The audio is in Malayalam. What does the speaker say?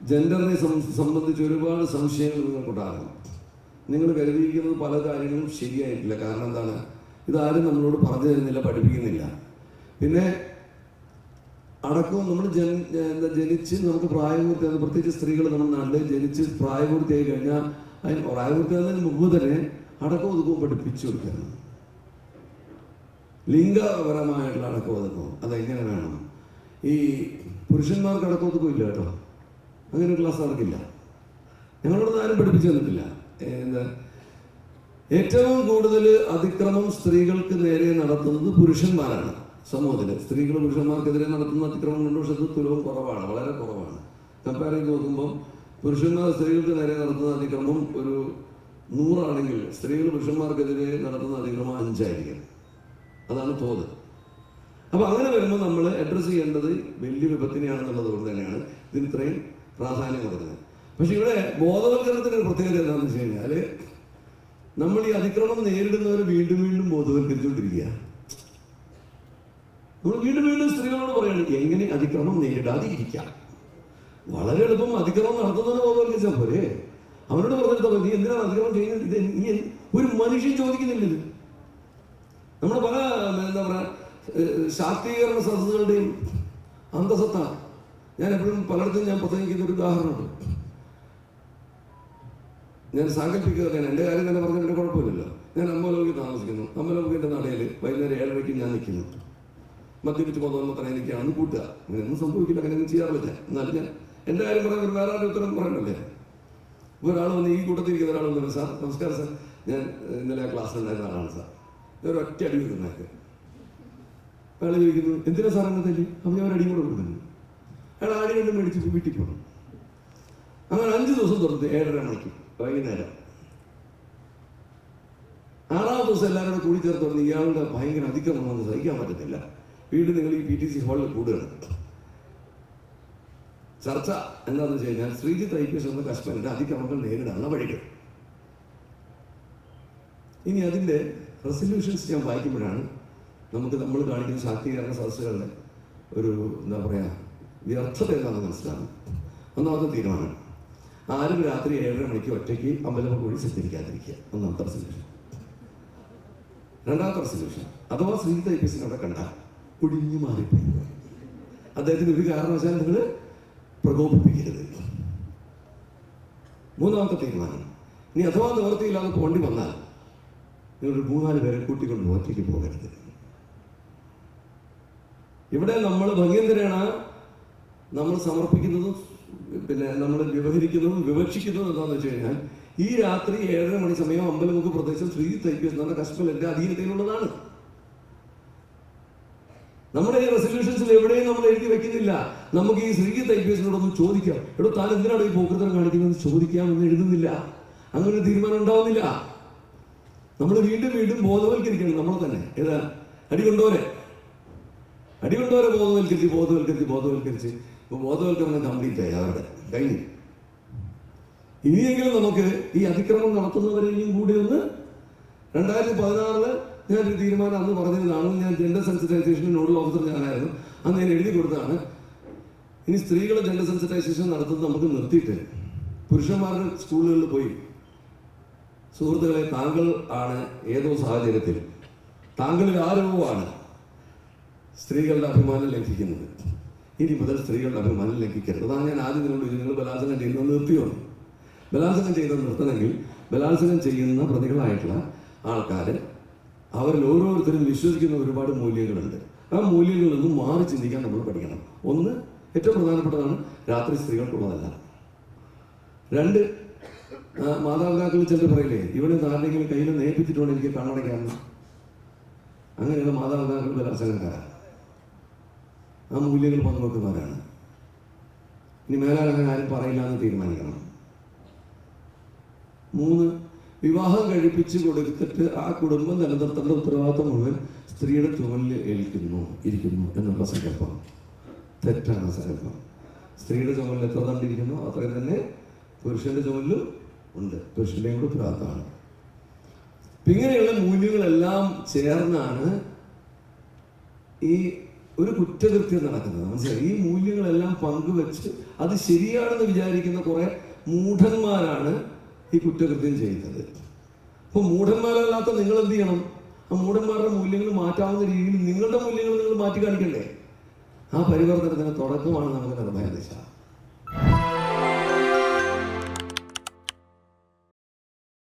ജെൻഡറിനെ സംബന്ധിച്ച് ഒരുപാട് സംശയങ്ങൾ നിങ്ങൾക്കുണ്ടാകും. നിങ്ങൾ കരുതിയിരിക്കുന്നത് പല കാര്യങ്ങളും ശരിയായിട്ടില്ല. കാരണം എന്താണ്? ഇതാരും നമ്മളോട് പറഞ്ഞു തരുന്നില്ല, പഠിപ്പിക്കുന്നില്ല. പിന്നെ അടക്കവും നമ്മൾ ജനിച്ച് നമുക്ക് പ്രായപൂർത്തിയാകുന്ന, പ്രത്യേകിച്ച് സ്ത്രീകൾ നമ്മുടെ നാട്ടിൽ ജനിച്ച് പ്രായപൂർത്തിയായി കഴിഞ്ഞാൽ അതിന് പ്രായപൂർത്തിയാകുന്നതിന് മുമ്പ് തന്നെ അടക്കവും ഒതുക്കവും പഠിപ്പിച്ചു കൊടുക്കണം. ലിംഗപരമായിട്ടുള്ള അടക്കവും ഒതുക്കവും അതെങ്ങനെ വേണം. ഈ പുരുഷന്മാർക്ക് അടക്കം ഒതുക്കം ഇല്ല കേട്ടോ, അങ്ങനെ ഒരു ക്ലാസ് അവർക്കില്ല. ഞങ്ങളോടൊന്നും ആരും പഠിപ്പിച്ചു തന്നിട്ടില്ല. എന്താ ഏറ്റവും കൂടുതൽ അതിക്രമം സ്ത്രീകൾക്ക് നേരെ നടത്തുന്നത് പുരുഷന്മാരാണ്. സമൂഹത്തിൽ സ്ത്രീകൾ പുരുഷന്മാർക്കെതിരെ നടത്തുന്ന അതിക്രമം 2% തുലവും കുറവാണ്, വളരെ കുറവാണ്. കമ്പയർ ചെയ്ത് നോക്കുമ്പോൾ പുരുഷന്മാർ സ്ത്രീകൾക്ക് നേരെ നടത്തുന്ന അതിക്രമം ഒരു 100 ആണെങ്കിൽ സ്ത്രീകൾ പുരുഷന്മാർക്കെതിരെ നടത്തുന്ന അതിക്രമം 5 ആയിരിക്കും. അതാണ് തോത്. അപ്പോൾ അങ്ങനെ വരുമ്പോൾ നമ്മൾ അഡ്രസ്സ് ചെയ്യേണ്ടത് വലിയ വിപത്തിനെയാണെന്നുള്ളത് കൊണ്ട് തന്നെയാണ് ഇതിന് ഇത്രയും പ്രാധാന്യം കൊടുക്കുന്നത്. പക്ഷെ ഇവിടെ ബോധവൽക്കരണത്തിൻ്റെ ഒരു പ്രത്യേകത എന്താണെന്ന് വെച്ച് കഴിഞ്ഞാൽ നമ്മൾ ഈ അതിക്രമം നേരിടുന്നവർ വീണ്ടും വീണ്ടും ബോധവൽക്കരിച്ചുകൊണ്ടിരിക്കുക. നമ്മൾ വീണ്ടും വീണ്ടും സ്ത്രീകളോട് പറയുകയാണ് എങ്ങനെ അതിക്രമം നേരിടാതെ ഇരിക്കാം. വളരെ എളുപ്പം അതിക്രമം നടത്തുന്നതിന് ബോധവൽക്കരിച്ചാൽ പോരെ. അവനോട് പറഞ്ഞിട്ട് നീ എന്തിനാണ് അതിക്രമം ചെയ്യുന്നത്? ഇത് നീ ഒരു മനുഷ്യൻ ചോദിക്കുന്നില്ല. ഇത് നമ്മൾ പല എന്താ പറയുക ശാക്തീകരണ സദസ്സുകളുടെയും അന്തസത്ത ഞാൻ എപ്പോഴും പലയിടത്തും ഞാൻ പ്രസംഗിക്കുന്ന ഒരു ഉദാഹരണമുണ്ട്. ഞാൻ സാങ്കല്പിക്കുകയാണ്, എൻ്റെ കാര്യം തന്നെ പറഞ്ഞാൽ എൻ്റെ കുഴപ്പമില്ലല്ലോ. ഞാൻ അമ്പലമുഖി താമസിക്കുന്നു. അമ്പലമുഖിൻ്റെ നടയിൽ വൈകുന്നേരം 7:30 ഞാൻ നിൽക്കുന്നു. മദ്യപിച്ച് പോകുന്ന എനിക്കാണെന്ന് കൂട്ടുക. അങ്ങനെയൊന്നും സംഭവിക്കില്ല, അങ്ങനെയൊന്നും ചെയ്യാറില്ല. എന്നാലും ഞാൻ എൻ്റെ കാര്യം പറയാൻ വേറെ ആരുടെ ഉത്തരം പറയണല്ലേ. ഒരാൾ വന്ന് ഈ കൂട്ടത്തിരിക്കുന്ന ഒരാൾ വന്നു, സാർ നമസ്കാരം സാർ, ഞാൻ ഇന്നലെ ആ ക്ലാസ്സിലുണ്ടായിരുന്ന ആളാണ് സാർ, ഞാൻ ഒരു ഒറ്റ അടി വെക്കുന്നതൊക്കെ. അയാൾ ചോദിക്കുന്നു എന്തിനാ സാർ അങ്ങനെ തല്ലി? അപ്പം ഞാൻ ഒരു അടിയും കൂടെ കൊടുക്കുന്നു. അയാൾ ആടി കണ്ടും മേടിച്ച് വീട്ടിൽ പോകണം. അങ്ങനെ 5 ദിവസം തുറന്ന് 7:30 മണിക്ക് വൈകുന്നേരം. 6ാം ദിവസം എല്ലാവരും കൂടി ചേർത്ത് പറഞ്ഞ് ഇയാളുടെ ഭയങ്കര അതിക്രമം സഹിക്കാൻ പറ്റത്തില്ല, വീട് നിങ്ങൾ ഈ PTC ഹാളിൽ കൂടുകയാണ്. ചർച്ച എന്താണെന്ന് വെച്ച് കഴിഞ്ഞാൽ ശ്രീജിത്ത് IPS എന്ന കശ്മീരിന്റെ അതിക്രമങ്ങൾ നേരിടാനുള്ള വഴികൾ. ഇനി അതിൻ്റെ റെസൊല്യൂഷൻസ് ഞാൻ വായിക്കുമ്പോഴാണ് നമ്മൾ കാണിക്കുന്ന ശാക്തീകരണ സദസ്സുകളുടെ ഒരു എന്താ പറയുക വ്യർത്ഥത എന്താണെന്ന് മനസ്സിലാകും. ഒന്നാമത്തെ തീരുമാനം, ആരും രാത്രി 7:30 മണിക്ക് ഒറ്റയ്ക്ക് അമ്പലം കൂടി സഞ്ചരിക്കാതിരിക്കുക. ഒന്നാമത്തെ റെസൊല്യൂഷൻ. 2ാമത്തെ റെസൊല്യൂഷൻ, അഥവാ ശ്രീജിത്ത് IPS അവിടെ കണ്ട ഒടിഞ്ഞു മാറിപ്പോയി, അദ്ദേഹത്തിന് ഒരു കാരണവശാലും നിങ്ങൾ പ്രകോപിപ്പിക്കരുത്. 3ാമത്തെ തീരുമാനം, ഇനി അഥവാ നിവൃത്തിയില്ലാതെ പോണ്ടി വന്നാൽ നിങ്ങൾ 3-4 പേരെ കൂട്ടിക്കൊണ്ട് ഒറ്റയ്ക്ക് പോകരുത്. ഇവിടെ നമ്മൾ ഭംഗിയന്തരാണ് നമ്മൾ സമർപ്പിക്കുന്നതും പിന്നെ നമ്മൾ വ്യവഹരിക്കുന്നതും വിവക്ഷിക്കുന്നതും എന്താണെന്ന് വെച്ച് കഴിഞ്ഞാൽ ഈ രാത്രി 7:30 മണി സമയം അമ്പലമുഖ് പ്രദേശം ശ്രീജിത്ത് IPS എന്ന കശ്മീരിന്റെ അധീനതയിലുള്ളതാണ്. നമ്മുടെ ഈ റെസൊല്യൂഷൻസിൽ എവിടെയും നമ്മൾ എഴുതി വെക്കുന്നില്ല നമുക്ക് ഈ ശ്രീജിത്ത് IPSനോടൊന്നും ചോദിക്കാം, എടോ താൻ എന്തിനാണ് ഈ പോക്കൃതം കാണിക്കുന്നത് ചോദിക്കാമെന്ന് എഴുതുന്നില്ല. അങ്ങനെ ഒരു തീരുമാനം ഉണ്ടാവുന്നില്ല. നമ്മൾ വീണ്ടും വീണ്ടും ബോധവൽക്കരിക്കണം നമ്മൾ തന്നെ. ഏതാ അടികൊണ്ടോരെ ബോധവൽക്കരിച്ച് ഇപ്പോൾ ബോധവൽക്കരണം കംപ്ലീറ്റ് ആയി, അവരുടെ കഴിഞ്ഞു. ഇനിയെങ്കിലും നമുക്ക് ഈ അതിക്രമം നടത്തുന്നവരെയും കൂടി ഒന്ന് 2016 ഞാനൊരു തീരുമാനം അന്ന് പറഞ്ഞതാണ്. ഞാൻ ജെൻഡർ സെൻസിറ്റൈസേഷൻ നോഡൽ ഓഫീസർ ഞാനായിരുന്നു. അന്ന് ഞാൻ എഴുതി കൊടുത്തതാണ്. ഇനി സ്ത്രീകളെ ജെൻഡർ സെൻസിറ്റൈസേഷൻ നടത്തുന്നത് നമുക്ക് നിർത്തിയിട്ട് പുരുഷന്മാരുടെ സ്കൂളുകളിൽ പോയി സുഹൃത്തുക്കളെ താങ്കൾ ആണ് ഏതോ സാഹചര്യത്തിൽ താങ്കളിൽ ആരോ ആണ് സ്ത്രീകളുടെ അഭിമാനം ലംഘിക്കുന്നത്. ഇനി മുതൽ സ്ത്രീകളുടെ അഭിമാനം ലംഘിക്കരുത്. അതാണ് ഞാൻ ആദ്യം നിന്നോട് നിങ്ങൾ ബലാത്സംഗം ചെയ്യുന്നത് നിർത്തിയോ. ബലാത്സംഗം ചെയ്ത് നിർത്തണമെങ്കിൽ ബലാത്സംഗം ചെയ്യുന്ന പ്രതികളായിട്ടുള്ള ആൾക്കാർ അവരിൽ ഓരോരുത്തരും വിശ്വസിക്കുന്ന ഒരുപാട് മൂല്യങ്ങളുണ്ട്. ആ മൂല്യങ്ങളിൽ നിന്നും മാറി ചിന്തിക്കാൻ നമ്മൾ പഠിക്കണം. ഒന്ന്, ഏറ്റവും പ്രധാനപ്പെട്ടതാണ് രാത്രി സ്ത്രീകൾക്കുള്ളതല്ല. 2, മാതാപിതാക്കൾ ചിലർ പറയില്ലേ ഇവിടെ ആരുടെങ്കിലും കയ്യിൽ നേപ്പിച്ചിട്ടുകൊണ്ട് എനിക്ക് കണ്ണടയ്ക്കാമെന്ന്. അങ്ങനെയുള്ള മാതാപിതാക്കൾ ബലാത്സംഗക്കാരാണ്, ആ മൂല്യങ്ങൾ പങ്കുവെക്കുന്നവരാണ്. ഇനി മേലാൽ അങ്ങനെ ആരും പറയില്ല എന്ന് തീരുമാനിക്കണം. 3, വിവാഹം കഴിപ്പിച്ച് കൊടുത്തിട്ട് ആ കുടുംബം നിലനിർത്തേണ്ട ഉത്തരവാദിത്വം മുഴുവൻ സ്ത്രീയുടെ ചുമലിൽ ഇരിക്കുന്നു എന്നുള്ള സങ്കല്പം തെറ്റാണ്. സങ്കല്പം സ്ത്രീയുടെ ചുമലിൽ എത്ര തണ്ടിരിക്കുന്നു അത്രയും തന്നെ പുരുഷന്റെ ചുമലിലും ഉണ്ട്. പുരുഷന്റെയും കൂടെ ഉത്തരവാദിത്തമാണ്. ഇങ്ങനെയുള്ള മൂല്യങ്ങളെല്ലാം ചേർന്നാണ് ഈ ഒരു കുറ്റകൃത്യം നടക്കുന്നത്. മനസ്സിലായി? ഈ മൂല്യങ്ങളെല്ലാം പങ്കുവെച്ച് അത് ശരിയാണെന്ന് വിചാരിക്കുന്ന കുറെ മൂഢന്മാരാണ് ഈ കുറ്റകൃത്യം ചെയ്യുന്നത്. അപ്പോൾ മൂഢന്മാരല്ലാത്ത നിങ്ങൾ എന്ത് ചെയ്യണം? ആ മൂഢന്മാരുടെ മൂല്യങ്ങൾ മാറ്റാവുന്ന രീതിയിൽ നിങ്ങളുടെ മൂല്യങ്ങൾ നിങ്ങൾ മാറ്റി കാണിക്കണ്ടേ? ആ പരിവർത്തനത്തിന് തുടക്കമാണ് നമുക്ക് നിർഭയ ദിശ.